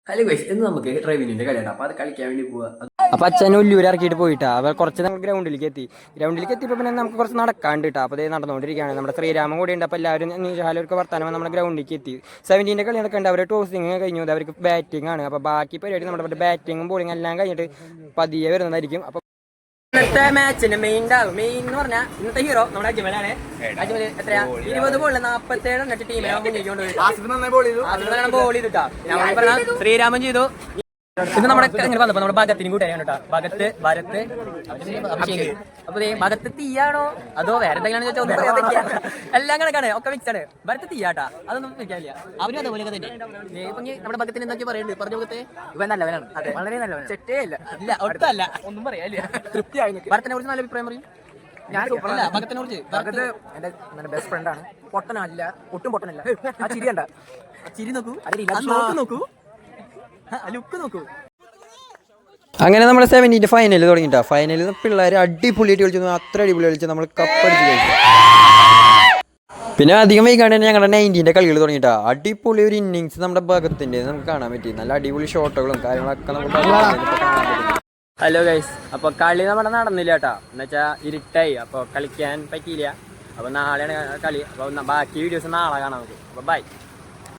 Hello guys, ഇന്ന് നമുക്ക് ഡ്രൈവിങ്ങിന്റെ കളിയാണ്. അപ്പൊ അത് കളിക്കാൻ വേണ്ടി പോവാ. അപ്പൊ അച്ഛനെ ഉല്ലൂര് ഇറക്കിയിട്ട് പോയിട്ടാ. അപ്പൊ കുറച്ച് ഞങ്ങൾ ഗ്രൗണ്ടിലേക്ക് എത്തിയപ്പോൾ പിന്നെ നമുക്ക് കുറച്ച് നടക്കാണ്ട് കിട്ടാ. അപ്പോൾ നടന്നുകൊണ്ടിരിക്കുകയാണ്. നമ്മുടെ ശ്രീരാമൻ കൂടി ഉണ്ട്. അപ്പോൾ എല്ലാവരും നിശാലൊക്കെ വർത്താനം നമ്മുടെ ഗ്രൗണ്ടിലേക്ക് എത്തി. 17ന്റെ കളി നടക്കുന്നുണ്ട്. അവർ ടോസിങ് കഴിഞ്ഞു, അവർക്ക് ബാറ്റിംഗ് ആണ്. അപ്പോൾ ബാക്കി പരിപാടി നമ്മുടെ ബാറ്റിങ്ങും ബോളിംഗ് എല്ലാം കഴിഞ്ഞിട്ട് പതിയെ വരുന്നതായിരിക്കും. അപ്പോൾ ഇന്നത്തെ മാച്ചിന് മെയിൻ എന്ന് പറഞ്ഞാൽ ഇന്നത്തെ ഹീറോ നമ്മുടെ അജ്മലാണ്. അജ്മൽ എത്രയാ 20 ബോളിൽ 47 എന്നിട്ട് ടീമിനെ ബോൾ ചെയ്തിട്ടാ. ശ്രീരാമൻ ചെയ്തു. ഇത് നമ്മുടെ ഇങ്ങനെ വന്നപ്പോ നമ്മുടെ ഭഗത്തിന് കൂട്ടാണ് കേട്ടോ. ഭരത് അഭിഷേക്. അപ്പൊ ഭഗത്ത് തീയാണോ അതോ വേറെ എന്തെങ്കിലും ചോദിച്ചാൽ എല്ലാം കണക്കാണ്, ഒക്കെ മിക്സാണ്. ഭരത് തീയാട്ടാ, അതൊന്നും വെക്കാനില്ല. അവരും അതേപോലെ തന്നെ. ഇപ്പൊ നമ്മുടെ ഭഗത്തിന് എന്തൊക്കെ പറയുന്നുണ്ട് പറഞ്ഞു കൊടുത്തേ. ഇവ നല്ലവനാണ്, വളരെ നല്ലവനാണ്. ചെറ്റേ ഇല്ല, ഇല്ല ഒട്ടല്ല, ഒന്നും പറയാനില്ല. തൃപ്തിയായി. ഭരത്തിനെ കുറിച്ച് നല്ല അഭിപ്രായം പറയും. ഞാൻ ഭഗത്തിനെ കുറിച്ച്. ഭഗത് എന്റെ ബെസ്റ്റ് ഫ്രണ്ടാണ്. പൊട്ടനല്ല, ഒട്ടും പൊട്ടനല്ല. ആ ചിരി കണ്ട, ചിരി നോക്കൂ, നോക്കൂ, ലുക്ക് നോക്കൂ. അങ്ങനെ നമ്മൾ 17ന്റെ ഫൈനൽ തുടങ്ങിട്ടാ. ഫൈനലിൽ പിള്ളേർ അടിപൊളിയായിട്ട് കളിച്ചു. അത്ര അടിപൊളി കളിച്ചു, നമ്മൾ കപ്പടിച്ച് കഴിച്ചു. പിന്നെ അധികം വൈകാണ്ട് തന്നെ ഞങ്ങളുടെ 19ന്റെ കളികൾ തുടങ്ങിട്ടാ. അടിപൊളി ഒരു ഇന്നിങ്സ് നമ്മുടെ ഭഗത്തിന്റെ നമുക്ക് കാണാൻ പറ്റി. നല്ല അടിപൊളി ഷോട്ടുകളും കാര്യങ്ങളൊക്കെ നമുക്ക്. ഹലോ ഗൈസ്, അപ്പോൾ കളി നമ്മുടെ നടന്നില്ല കേട്ടോ. എന്നുവെച്ചാൽ ഇരുട്ടായി, അപ്പോൾ കളിക്കാൻ പറ്റിയില്ല. അപ്പോൾ നാളെയാണ് കളി. അപ്പോൾ ബാക്കി വീഡിയോസ് നാളെ കാണാം നമുക്ക്. അപ്പോൾ ബൈ.